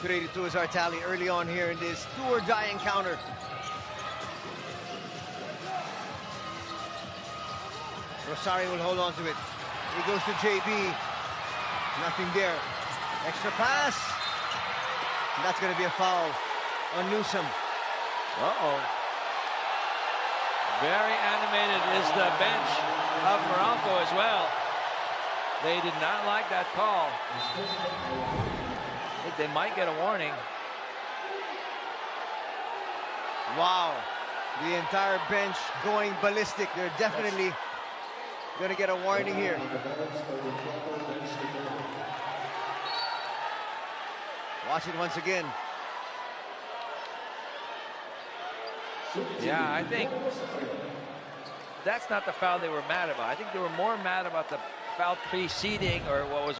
282 is our tally early on here in this do-or-die encounter. Rosario will hold on to it. He goes to JB. Nothing there. Extra pass. And that's going to be a foul on Newsome. Uh-oh. Very animated is the bench of Meralco as well. They did not like that call. I think they might get a warning. Wow. The entire bench going ballistic. They're definitely going to get a warning here. Watch it once again. Yeah, I think that's not the foul they were mad about. I think they were more mad about the foul preceding, or what was